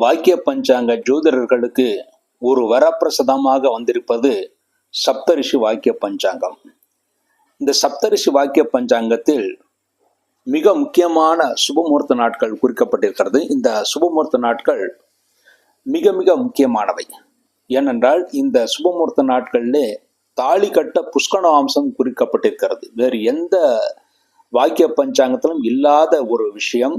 வாக்கிய பஞ்சாங்க ஜோதிடர்களுக்கு ஒரு வரப்பிரசாதமாக வந்திருப்பது சப்தரிஷி வாக்கிய பஞ்சாங்கம். இந்த சப்தரிஷி வாக்கிய பஞ்சாங்கத்தில் மிக முக்கியமான சுபமுகூர்த்த நாட்கள் குறிக்கப்பட்டிருக்கிறது. இந்த சுபமுகூர்த்த நாட்கள் மிக மிக முக்கியமானவை. ஏனென்றால் இந்த சுபமுகூர்த்த நாட்களிலே தாலி கட்ட புஷ்கரவாம்சம் குறிக்கப்பட்டிருக்கிறது. வேறு எந்த வாக்கிய பஞ்சாங்கத்திலும் இல்லாத ஒரு விஷயம்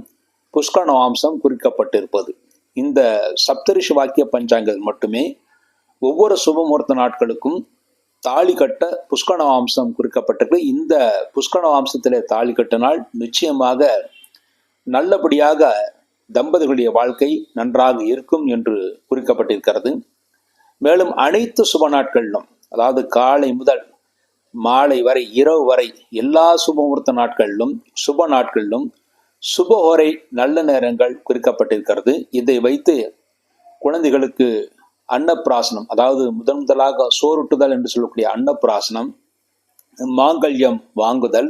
புஷ்கரவாம்சம் குறிக்கப்பட்டிருப்பது. இந்த சப்தரிஷி வாக்கிய பஞ்சாங்கம் மட்டுமே ஒவ்வொரு சுபமுகூர்த்த நாட்களுக்கும் தாலி கட்ட புஷ்கரவாம்சம் குறிக்கப்பட்டிருக்கு. இந்த புஷ்கரவாம்சத்திலே தாலி கட்டினால் நிச்சயமாக நல்லபடியாக தம்பதிகளுடைய வாழ்க்கை நன்றாக இருக்கும் என்று குறிக்கப்பட்டிருக்கிறது. மேலும் அனைத்து சுப நாட்களிலும், அதாவது காலை முதல் மாலை வரை இரவு வரை எல்லா சுபமுகூர்த்த நாட்களிலும் சுப நாட்களிலும் சுபஹோரை நல்ல நேரங்கள் குறிக்கப்பட்டிருக்கிறது. இதை வைத்து குழந்தைகளுக்கு அன்னப்பிராசனம், அதாவது முதலாக சோறுட்டுதல் என்று சொல்லக்கூடிய அன்னப்பிராசனம், மாங்கல்யம் வாங்குதல்,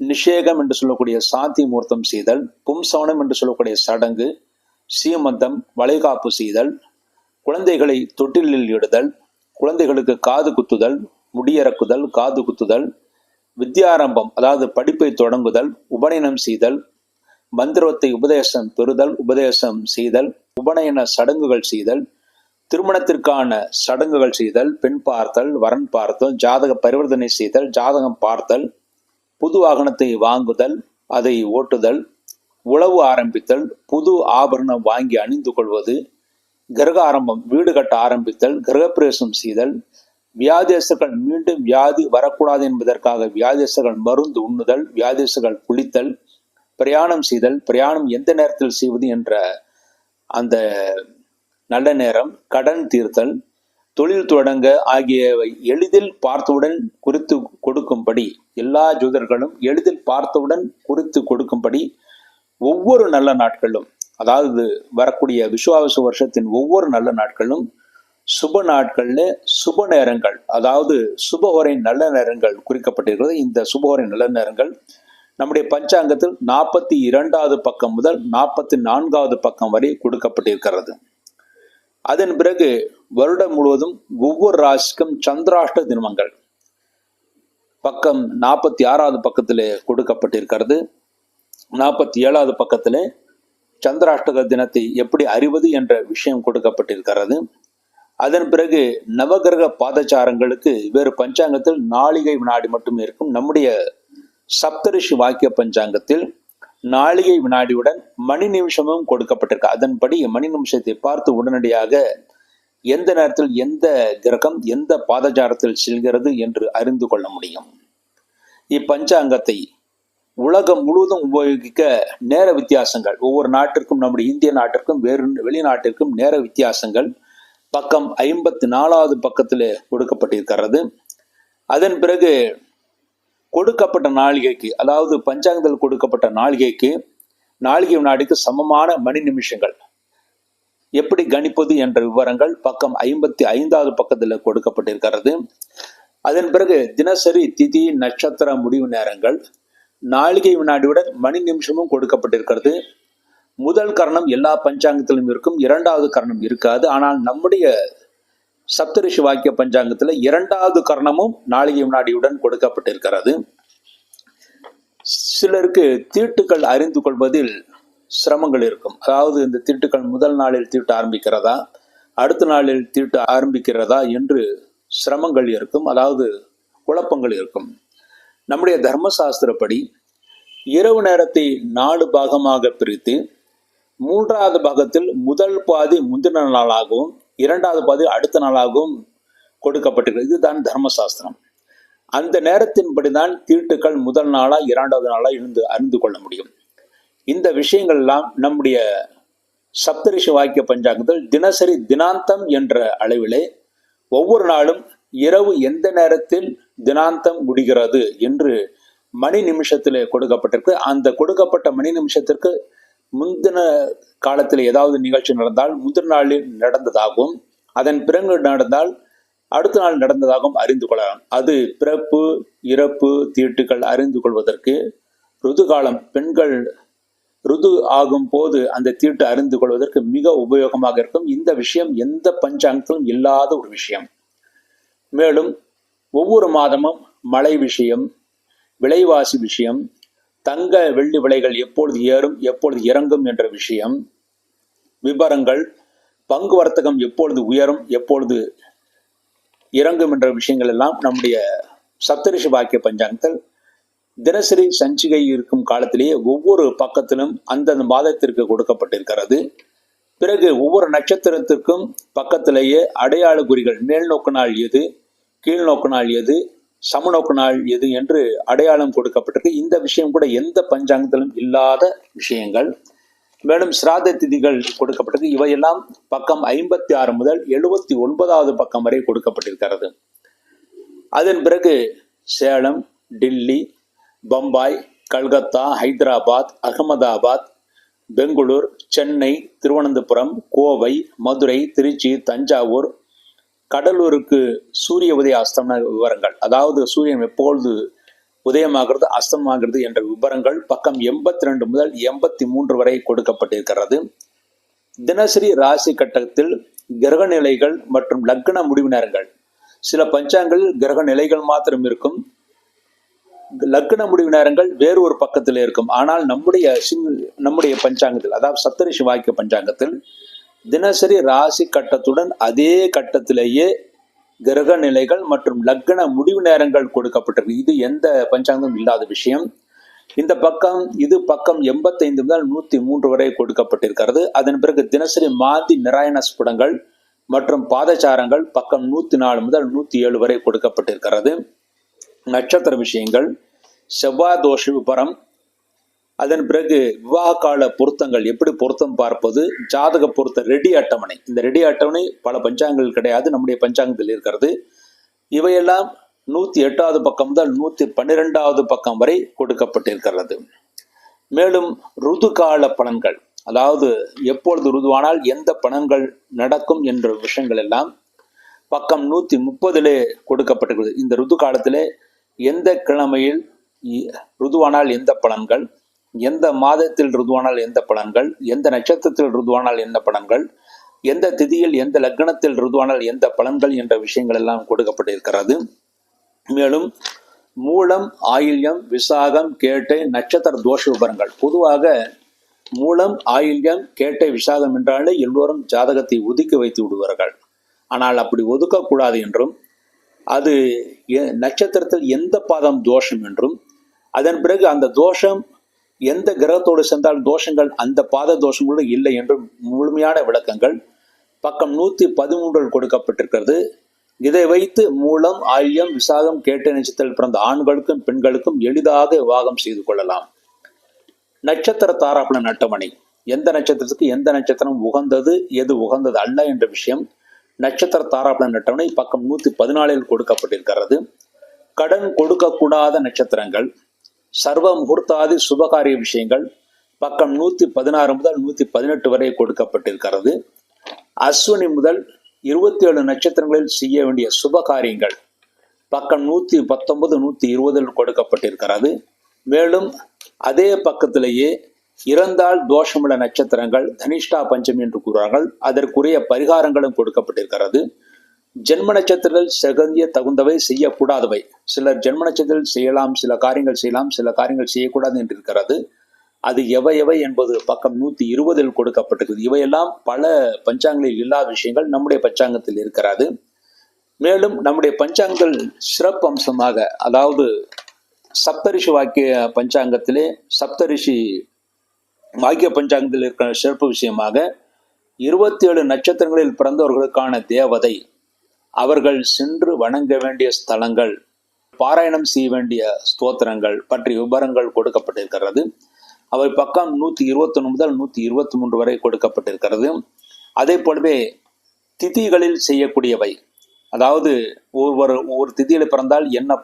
நிஷேகம் என்று சொல்லக்கூடிய சாந்தி முகூர்த்தம் செய்தல், பும்சவனம் என்று சொல்லக்கூடிய சடங்கு, சீமந்தம், வளைகாப்பு செய்தல், குழந்தைகளை தொட்டிலில் இடுதல், குழந்தைகளுக்கு காது குத்துதல், முடியறக்குதல், காது குத்துதல், வித்யாரம்பம் அதாவது படிப்பை தொடங்குதல், உபநயனம் செய்தல், மந்திரத்தை உபதேசம் பெறுதல், உபதேசம் செய்தல், உபநயன சடங்குகள் செய்தல், திருமணத்திற்கான சடங்குகள் செய்தல், பெண் பார்த்தல், வரன் பார்த்தல், ஜாதக பரிவர்த்தனை செய்தல், ஜாதகம் பார்த்தல், புது வாகனத்தை வாங்குதல், அதை ஓட்டுதல், உழவு ஆரம்பித்தல், புது ஆபரணம் வாங்கி அணிந்து கொள்வது, கிரக ஆரம்பம் வீடு கட்ட ஆரம்பித்தல், கிரகப்பிரவேசம் செய்தல், வியாதேசர்கள் மீண்டும் வியாதி வரக்கூடாது என்பதற்காக வியாதேசர்கள் மருந்து உண்ணுதல், வியாதேசர்கள் குளித்தல், பிரயாணம் செய்தல், பிரயாணம் எந்த நேரத்தில் செய்வது என்ற அந்த நல்ல நேரம், கடன் தீர்த்தல், தொழில் தொடங்க ஆகியவை எளிதில் பார்த்தவுடன் குறித்து கொடுக்கும்படி, எல்லா ஜோதிடர்களும் எளிதில் பார்த்தவுடன் குறித்து கொடுக்கும்படி ஒவ்வொரு நல்ல நாட்களும், அதாவது வரக்கூடிய விசுவாச வருஷத்தின் ஒவ்வொரு நல்ல நாட்களும் சுப நாட்கள்ல சுப நேரங்கள், அதாவது சுபஹோரை நல்ல நேரங்கள் குறிக்கப்பட்டிருக்கிறது. இந்த சுபஹோரை நல்ல நேரங்கள் நம்முடைய பஞ்சாங்கத்தில் 42வது பக்கம் முதல் 44வது பக்கம் வரை கொடுக்கப்பட்டிருக்கிறது. அதன் பிறகு வருடம் முழுவதும் ஒவ்வொரு ராசிக்கும் சந்திராஷ்ட தினங்கள் பக்கம் 46வது பக்கத்திலே கொடுக்கப்பட்டிருக்கிறது. 47வது பக்கத்திலே சந்திராஷ்டக தினத்தை எப்படி அறிவது என்ற விஷயம் கொடுக்கப்பட்டிருக்கிறது. அதன் பிறகு நவகிரக பாதச்சாரங்களுக்கு வேறு பஞ்சாங்கத்தில் நாளிகை வினாடி மட்டுமே இருக்கும். நம்முடைய சப்தரிஷி வாக்கிய பஞ்சாங்கத்தில் நாளிகை வினாடியுடன் மணி நிமிஷமும் கொடுக்கப்பட்டிருக்கு. அதன்படி மணி நிமிஷத்தை பார்த்து உடனடியாக எந்த நேரத்தில் எந்த கிரகம் எந்த பாதச்சாரத்தில் செல்கிறது என்று அறிந்து கொள்ள முடியும். இப்பஞ்சாங்கத்தை உலகம் முழுவதும் உபயோகிக்க நேர வித்தியாசங்கள், ஒவ்வொரு நாட்டிற்கும், நம்முடைய இந்திய நாட்டிற்கும் வேறு வெளிநாட்டிற்கும் நேர வித்தியாசங்கள் பக்கம் 54வது பக்கத்தில் கொடுக்கப்பட்டிருக்கிறது. அதன் பிறகு கொடுக்கப்பட்ட நாளிகைக்கு, அதாவது பஞ்சாங்கத்தில் கொடுக்கப்பட்ட நாளிகைக்கு நாளிகை வினாடிக்கு சமமான மணி நிமிஷங்கள் எப்படி கணிப்பது என்ற விவரங்கள் பக்கம் 55வது பக்கத்தில் கொடுக்கப்பட்டிருக்கிறது. அதன் பிறகு தினசரி திதி நட்சத்திர முடிவு நேரங்கள் நாளிகை வினாடியுடன் மணி நிமிஷமும் கொடுக்கப்பட்டிருக்கிறது. முதல் கரணம் எல்லா பஞ்சாங்கத்திலும் இருக்கும், இரண்டாவது கரணம் இருக்காது. ஆனால் நம்முடைய சப்தரிஷி வாக்கிய பஞ்சாங்கத்தில் இரண்டாவது கரணமும் நாளிகை வினாடியுடன் கொடுக்கப்பட்டிருக்கிறது. சிலருக்கு தீட்டுக்கள் அறிந்து கொள்வதில் சிரமங்கள் இருக்கும். அதாவது இந்த தீட்டுக்கள் முதல் நாளில் தீட்டு ஆரம்பிக்கிறதா, அடுத்த நாளில் தீட்டு ஆரம்பிக்கிறதா என்று சிரமங்கள் இருக்கும், அதாவது குழப்பங்கள் இருக்கும். நம்முடைய தர்மசாஸ்திரப்படி இரவு நேரத்தை 4 பாகமாக பிரித்து 3வது பாகத்தில் முதல் பாதி முந்தின நாளாகவும் 2வது பாதி அடுத்த நாளாகவும் கொடுக்கப்பட்டிருக்கிறது. இதுதான் தர்மசாஸ்திரம். அந்த நேரத்தின்படிதான் தீட்டுக்கள் முதல் நாளா 2வது நாளா இருந்து அறிந்து கொள்ள முடியும். இந்த விஷயங்கள் எல்லாம் நம்முடைய சப்தரிஷி வாக்கிய பஞ்சாங்கத்தில் தினசரி தினாந்தம் என்ற அளவிலே ஒவ்வொரு நாளும் இரவு எந்த நேரத்தில் தினாந்தம் முடிகிறது என்று மணி நிமிஷத்திலே கொடுக்கப்பட்டிருக்கு. அந்த கொடுக்கப்பட்ட மணி நிமிஷத்திற்கு முந்தின காலத்தில் ஏதாவது நிகழ்ச்சி நடந்தால் முந்தின நாளில் நடந்ததாகவும், அதன் பிறகு நடந்தால் அடுத்த நாள் நடந்ததாகவும் அறிந்து கொள்ளலாம். அது பிறப்பு இறப்பு தீட்டுகள் அறிந்து கொள்வதற்கு ருதுகாலம் பெண்கள் ருது ஆகும் போது அந்த தீட்டு அறிந்து கொள்வதற்கு மிக உபயோகமாக இருக்கும். இந்த விஷயம் எந்த பஞ்சாங்கத்திலும் இல்லாத ஒரு விஷயம். மேலும் ஒவ்வொரு மாதமும் மழை விஷயம், விலைவாசி விஷயம், தங்க வெள்ளி விலைகள் எப்பொழுது ஏறும் எப்பொழுது இறங்கும் என்ற விஷயம், விபரங்கள், பங்கு வர்த்தகம் எப்பொழுது உயரும் எப்பொழுது இறங்கும் என்ற விஷயங்கள் எல்லாம் நம்முடைய சப்தரிஷி வாக்கிய பஞ்சாங்கத்தில் தினசரி சஞ்சிகை இருக்கும் காலத்திலேயே ஒவ்வொரு பக்கத்திலும் அந்தந்த மாதத்திற்கு கொடுக்கப்பட்டிருக்கிறது. பிறகு ஒவ்வொரு நட்சத்திரத்திற்கும் பக்கத்திலேயே அடையாள குறிகள், மேல் நோக்கு நாள் எது, கீழ் நோக்கு நாள் எது, சமநோக்கு நாள் எது என்று அடையாளம் கொடுக்கப்பட்டிருக்கு. இந்த விஷயம் கூட எந்த பஞ்சாங்கத்திலும் இல்லாத விஷயங்கள். மேலும் சிராத திதிகள் கொடுக்கப்பட்டிருக்கு. இவையெல்லாம் பக்கம் 56 முதல் 79வது பக்கம் வரை கொடுக்கப்பட்டிருக்கிறது. அதன் பிறகு சேலம், டில்லி, பம்பாய், கல்கத்தா, ஹைதராபாத், அகமதாபாத், பெங்களூர், சென்னை, திருவனந்தபுரம், கோவை, மதுரை, திருச்சி, தஞ்சாவூர், கடலூருக்கு சூரிய உதய அஸ்தமன விவரங்கள், அதாவது சூரியன் எப்பொழுது உதயமாகிறது அஸ்தமாகிறது என்ற விவரங்கள் பக்கம் 82 முதல் 83 வரை கொடுக்கப்பட்டிருக்கிறது. தினசரி ராசி கட்டத்தில் கிரக நிலைகள் மற்றும் லக்ன முடிவு நேரங்கள், சில பஞ்சாங்கங்களில் கிரக நிலைகள் மாத்திரம் இருக்கும், லக்ன முடிவு நேரங்கள் வேறு ஒரு பக்கத்தில் இருக்கும். ஆனால் நம்முடைய பஞ்சாங்கத்தில், அதாவது சப்தரிஷி வாக்கிய பஞ்சாங்கத்தில் தினசரி ராசி கட்டத்துடன் அதே கட்டத்திலேயே கிரக நிலைகள் மற்றும் லக்ன முடிவு நேரங்கள் கொடுக்கப்பட்டிருக்கு. இது எந்த பஞ்சாங்கமும் இல்லாத விஷயம். இந்த பக்கம் இது பக்கம் 85 முதல் 103 வரை கொடுக்கப்பட்டிருக்கிறது. அதன் பிறகு தினசரி மாதி நிராயண ஸ்புடங்கள் மற்றும் பாதச்சாரங்கள் பக்கம் 104 முதல் 107 வரை கொடுக்கப்பட்டிருக்கிறது. நட்சத்திர விஷயங்கள், செவ்வாய் தோஷ விபரம், அதன் பிறகு விவாக கால பொருத்தங்கள், எப்படி பொருத்தம் பார்ப்பது, ஜாதக பொருத்த ரெடி அட்டவணை. இந்த ரெடி அட்டவணை பல பஞ்சாங்கங்கள் கிடையாது, நம்முடைய பஞ்சாங்கத்தில் இருக்கிறது. இவையெல்லாம் 108வது பக்கம் முதல் 112வது பக்கம் வரை கொடுக்கப்பட்டிருக்கிறது. மேலும் ருது கால பலன்கள், அதாவது எப்பொழுது ருதுவானால் எந்த பலன்கள் நடக்கும் என்ற விஷயங்கள் எல்லாம் பக்கம் 130 கொடுக்கப்பட்டிருக்கிறது. இந்த ருது காலத்திலே எந்த கிழமையில் ருதுவானால் எந்த பலன்கள், எந்த மாதத்தில் ருதுவானால் எந்த பலன்கள், எந்த நட்சத்திரத்தில் ருதுவானால் எந்த பலன்கள், எந்த திதியில் எந்த லக்னத்தில் ருதுவானால் எந்த பலன்கள் என்ற விஷயங்கள் எல்லாம் கொடுக்கப்பட்டிருக்கிறது. மேலும் மூலம், ஆயில்யம், விசாகம், கேட்டை நட்சத்திர தோஷ விவரங்கள். பொதுவாக மூலம், ஆயில்யம், கேட்டை, விசாகம் என்றாலே எல்லோரும் ஜாதகத்தை ஒதுக்கி வைத்து விடுவார்கள். ஆனால் அப்படி ஒதுக்கக்கூடாது என்றும், அது நட்சத்திரத்தில் எந்த பாதம் தோஷம் என்றும், அதன் பிறகு அந்த தோஷம் எந்த கிரகத்தோடு சேர்ந்தால் தோஷங்கள் அந்த பாத தோஷங்களோடு இல்லை என்றும் முழுமையான விளக்கங்கள் பக்கம் 113 கொடுக்கப்பட்டிருக்கிறது. இதை வைத்து மூலம், ஆயில்யம், விசாகம், கேட்டை நட்சத்திரத்தில் பிறந்த ஆண்களுக்கும் பெண்களுக்கும் எளிதாக விவாகம் செய்து கொள்ளலாம். நட்சத்திர தாராபலன் அட்டவணை, எந்த நட்சத்திரத்துக்கு எந்த நட்சத்திரம் உகந்தது எது உகந்தது அல்ல என்ற விஷயம் நட்சத்திர தாராபலன் அட்டவணை பக்கம் 114 கொடுக்கப்பட்டிருக்கிறது. கடன் கொடுக்கக்கூடாத நட்சத்திரங்கள், சர்வ முகூர்த்தாதி சுபகாரிய விஷயங்கள் பக்கம் 116 முதல் 118 வரை கொடுக்கப்பட்டிருக்கிறது. அஸ்வினி முதல் 27 நட்சத்திரங்களில் செய்ய வேண்டிய சுப காரியங்கள் பக்கம் 119 120 கொடுக்கப்பட்டிருக்கிறது. மேலும் அதே பக்கத்திலேயே இறந்தால் தோஷமுள்ள நட்சத்திரங்கள் தனிஷ்டா பஞ்சமி என்று கூறுவார்கள், அதற்குரிய பரிகாரங்களும் கொடுக்கப்பட்டிருக்கிறது. ஜென்ம நட்சத்திரத்தில் செகந்திய தகுந்தவை செய்யக்கூடாதவை, சிலர் ஜென்ம நட்சத்திரத்தில் செய்யலாம், சில காரியங்கள் செய்யலாம், சில காரியங்கள் செய்யக்கூடாது என்று இருக்கிறது. அது எவை என்பது பக்கம் 120 கொடுக்கப்பட்டிருக்கிறது. இவையெல்லாம் பல பஞ்சாங்கங்களில் இல்லாத விஷயங்கள் நம்முடைய பஞ்சாங்கத்தில் இருக்கிறது. மேலும் நம்முடைய பஞ்சாங்கங்கள் சிறப்பு அம்சமாக, அதாவது சப்தரிஷி வாக்கிய பஞ்சாங்கத்திலே சப்தரிஷி வாக்கிய பஞ்சாங்கத்தில் இருக்கிற சிறப்பு விஷயமாக 27 நட்சத்திரங்களில் பிறந்தவர்களுக்கான தேவதை, அவர்கள் சென்று வணங்க வேண்டிய ஸ்தலங்கள், பாராயணம் செய்ய வேண்டிய ஸ்தோத்திரங்கள் பற்றிய விவரங்கள் கொடுக்கப்பட்டிருக்கிறது. அவை பக்கம் 121 முதல் 123 வரை கொடுக்கப்பட்டிருக்கிறது. அதே போலவே திதிகளில் செய்யக்கூடியவை, அதாவது ஒவ்வொரு திதியில் பிறந்தால் என்ன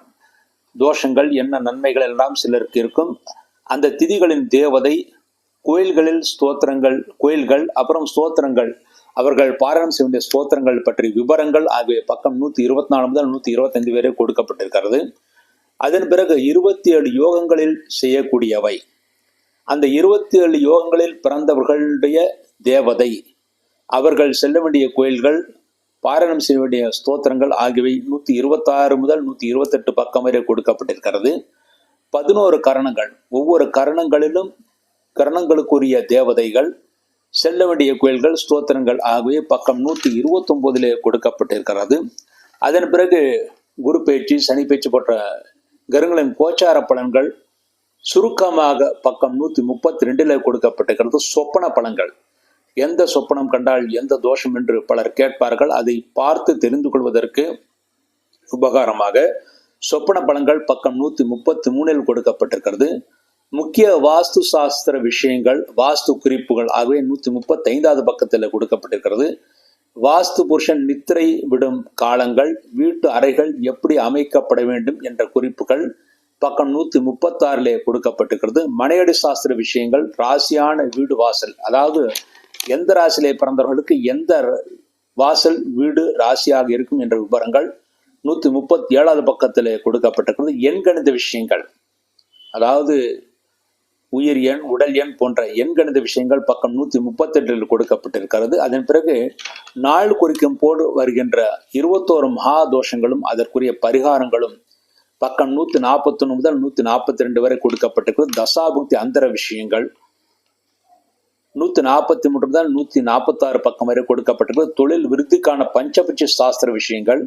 தோஷங்கள் என்ன நன்மைகள் எல்லாம் சிலருக்கு இருக்கும். அந்த திதிகளின் தேவதை, கோயில்களில் ஸ்தோத்திரங்கள், கோயில்கள், அப்புறம் ஸ்தோத்திரங்கள், அவர்கள் பாராயணம் செய்ய வேண்டிய ஸ்தோத்திரங்கள் பற்றிய விவரங்கள் ஆகிய பக்கம் 124 முதல் 125 வரை கொடுக்கப்பட்டிருக்கிறது. அதன் பிறகு 27 யோகங்களில் செய்யக்கூடியவை, அந்த 27 யோகங்களில் பிறந்தவர்களுடைய தேவதை, அவர்கள் செல்ல வேண்டிய கோயில்கள், பாராயணம் செய்ய வேண்டிய ஸ்தோத்திரங்கள் ஆகியவை 126 முதல் 128 பக்கம் வரை கொடுக்கப்பட்டிருக்கிறது. 11 கரணங்கள், ஒவ்வொரு கரணங்களுக்குரிய தேவதைகள், செல்ல வேண்டிய கோயில்கள், ஸ்தோத்திரங்கள் ஆகியவை பக்கம் 129 கொடுக்கப்பட்டிருக்கிறது. அதன் பிறகு குரு பயிற்சி, சனி பயிற்சி போன்ற கிரகங்களின் கோச்சார பலன்கள் சுருக்கமாக பக்கம் 132 கொடுக்கப்பட்டிருக்கிறது. சொப்பன பலன்கள், எந்த சொப்பனம் கண்டால் எந்த தோஷம் என்று பலர் கேட்பார்கள். அதை பார்த்து தெரிந்து கொள்வதற்கு உபகாரமாக சொப்பன பலன்கள் பக்கம் 133 கொடுக்கப்பட்டிருக்கிறது. முக்கிய வாஸ்து சாஸ்திர விஷயங்கள், வாஸ்து குறிப்புகள் ஆகவே 135 பக்கத்தில் கொடுக்கப்பட்டிருக்கிறது. வாஸ்து புருஷன் நித்திரை விடும் காலங்கள், வீட்டு அறைகள் எப்படி அமைக்கப்பட வேண்டும் என்ற குறிப்புகள் பக்கம் 136 கொடுக்கப்பட்டிருக்கிறது. மனையடி சாஸ்திர விஷயங்கள், ராசியான வீடு வாசல், அதாவது எந்த ராசியிலே பிறந்தவர்களுக்கு எந்த வாசல் வீடு ராசியாக இருக்கும் என்ற விவரங்கள் 137 பக்கத்தில் கொடுக்கப்பட்டிருக்கிறது. எண்கணித விஷயங்கள், அதாவது உயிர் எண், உடல் எண் போன்ற எண்கணித விஷயங்கள் பக்கம் 138 கொடுக்கப்பட்டிருக்கிறது. அதன் பிறகு நாள் குறிக்கும் போடு வருகின்ற 21 மகா தோஷங்களும் அதற்குரிய பரிகாரங்களும் பக்கம் 141 முதல் 142 வரை கொடுக்கப்பட்டிருக்கிறது. தசாபுக்தி அந்தர விஷயங்கள் 143 முதல் 146 பக்கம் வரை கொடுக்கப்பட்டிருக்கிறது. தொழில் விருத்திக்கான பஞ்சபட்ச சாஸ்திர விஷயங்கள்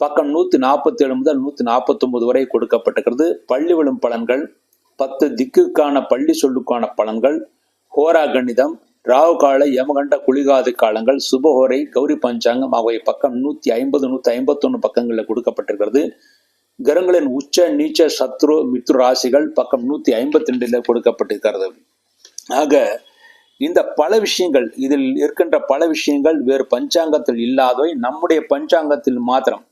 பக்கம் 147 முதல் 149 வரை கொடுக்கப்பட்டிருக்கிறது. பள்ளி விழும் பலன்கள், 10 திக்குக்கான பள்ளி சொல்லுக்கான பலன்கள், ஹோரா கணிதம், ராகு கால, யமகண்ட, குளிகாது காலங்கள், சுபஹோரை, கௌரி பஞ்சாங்கம் ஆகிய பக்கம் 150 151 பக்கங்களில் கொடுக்கப்பட்டிருக்கிறது. கிரகங்களின் உச்ச நீச்ச சத்ரு மித்ரு ராசிகள் பக்கம் 152 கொடுக்கப்பட்டிருக்கிறது. ஆக இந்த பல விஷயங்கள், இதில் இருக்கின்ற பல விஷயங்கள் வேறு பஞ்சாங்கத்தில் இல்லாதவை நம்முடைய பஞ்சாங்கத்தில் மாத்திரம்,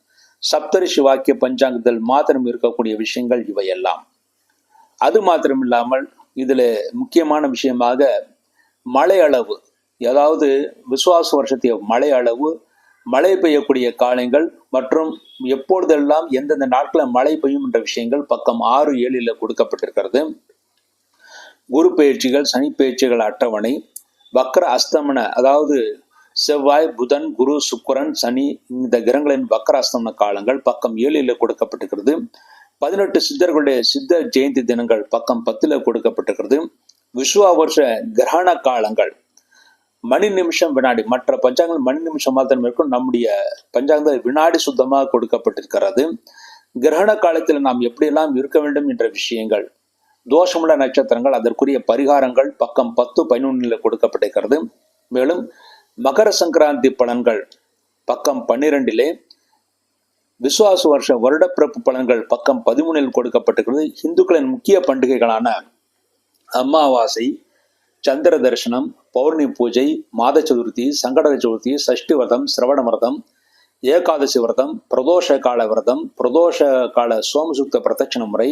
சப்தரிஷி வாக்கிய பஞ்சாங்கத்தில் மாத்திரம் இருக்கக்கூடிய விஷயங்கள் இவையெல்லாம். அது மாத்திரம் இல்லாமல் இதில் முக்கியமான விஷயமாக மழை அளவு, அதாவது விசுவாச வருஷத்திய மழை அளவு, மழை பெய்யக்கூடிய காலங்கள் மற்றும் எப்பொழுதெல்லாம் எந்தெந்த நாட்களில் மழை பெய்யும் என்ற விஷயங்கள் பக்கம் 6, 7 கொடுக்கப்பட்டிருக்கிறது. குரு பயிற்சிகள், சனி பயிற்சிகள் அட்டவணை, வக்ர அஸ்தமன, அதாவது செவ்வாய், புதன், குரு, சுக்கிரன், சனி இந்த கிரகங்களின் வக்ர அஸ்தமன காலங்கள் பக்கம் 7 கொடுக்கப்பட்டிருக்கிறது. 18 சித்தர்களுடைய சித்த ஜெயந்தி தினங்கள் பக்கம் 10 கொடுக்கப்பட்டிருக்கிறது. விஸ்வா வருஷ கிரகண காலங்கள் மணி நிமிஷம் வினாடி, மற்ற பஞ்சாங்கங்கள் மணி நிமிஷம் மாத்திரம் இருக்கும், நம்முடைய பஞ்சாங்கங்கள் வினாடி சுத்தமாக கொடுக்கப்பட்டிருக்கிறது. கிரகண காலத்தில் நாம் எப்படியெல்லாம் இருக்க வேண்டும் என்ற விஷயங்கள், தோஷமுள்ள நட்சத்திரங்கள், அதற்குரிய பரிகாரங்கள் பக்கம் 10, 11 கொடுக்கப்பட்டிருக்கிறது. மேலும் மகர சங்கராந்தி பலன்கள் பக்கம் 12, விசுவாச வருஷ வருடப்பிறப்பு பலன்கள் பக்கம் 13 கொடுக்கப்பட்டிருக்கிறது. இந்துக்களின் முக்கிய பண்டிகைகளான அமாவாசை, சந்திர தரிசனம், பௌர்ணமி பூஜை, மாத சதுர்த்தி, சங்கடக சதுர்த்தி, சஷ்டி விரதம், சிரவண விரதம், ஏகாதசி விரதம், பிரதோஷ கால விரதம், பிரதோஷ கால சோமசுக்த பிரதட்சண முறை,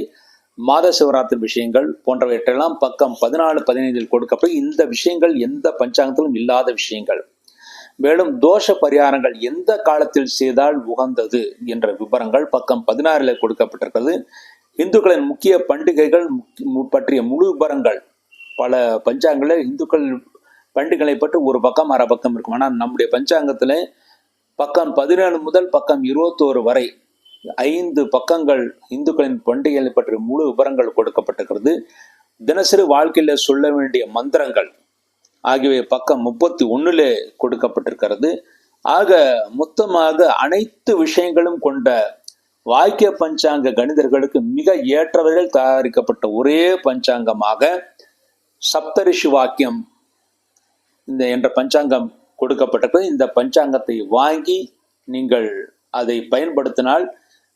மாத சிவராத்திரி விஷயங்கள் போன்றவற்றெல்லாம் பக்கம் 14, 15 கொடுக்கப்பட்டு இந்த விஷயங்கள் எந்த பஞ்சாங்கத்திலும் இல்லாத விஷயங்கள். மேலும் தோஷ பரிகாரங்கள் எந்த காலத்தில் செய்தால் உகந்தது என்ற விவரங்கள் பக்கம் 16 கொடுக்கப்பட்டிருக்கிறது. இந்துக்களின் முக்கிய பண்டிகைகள் பற்றிய முழு விவரங்கள் பல பஞ்சாங்கங்களில் இந்துக்கள் பண்டிகைகளை பற்றி ஒரு பக்கம் அரை பக்கம் இருக்கும். ஆனால் நம்முடைய பஞ்சாங்கத்தில் பக்கம் 17 முதல் பக்கம் 21 வரை 5 பக்கங்கள் இந்துக்களின் பண்டிகைகளை பற்றிய முழு விவரங்கள் கொடுக்கப்பட்டிருக்கிறது. தினசரி வாழ்க்கையில சொல்ல வேண்டிய மந்திரங்கள் ஆகியவை பக்கம் 31 கொடுக்கப்பட்டிருக்கிறது. ஆக மொத்தமாக அனைத்து விஷயங்களும் கொண்ட வாக்கிய பஞ்சாங்க கணிதர்களுக்கு மிக ஏற்றவர்கள் தயாரிக்கப்பட்ட ஒரே பஞ்சாங்கமாக சப்தரிஷி வாக்கியம் என்ற பஞ்சாங்கம் கொடுக்கப்பட்டிருக்கிறது. இந்த பஞ்சாங்கத்தை வாங்கி நீங்கள் அதை பயன்படுத்தினால்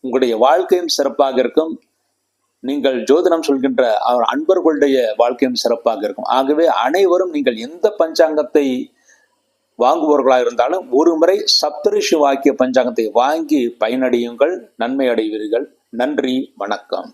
உங்களுடைய வாழ்க்கையும் சிறப்பாக இருக்கும். நீங்கள் ஜோதிடம் சொல்கின்ற அவர் அன்பர்களுடைய வாழ்க்கையும் சிறப்பாக இருக்கும். ஆகவே அனைவரும் நீங்கள் எந்த பஞ்சாங்கத்தை வாங்குபவர்களாக இருந்தாலும் ஒரு முறை சப்தரிஷி வாக்கிய பஞ்சாங்கத்தை வாங்கி பயனடையுங்கள், நன்மை அடைவீர்கள். நன்றி, வணக்கம்.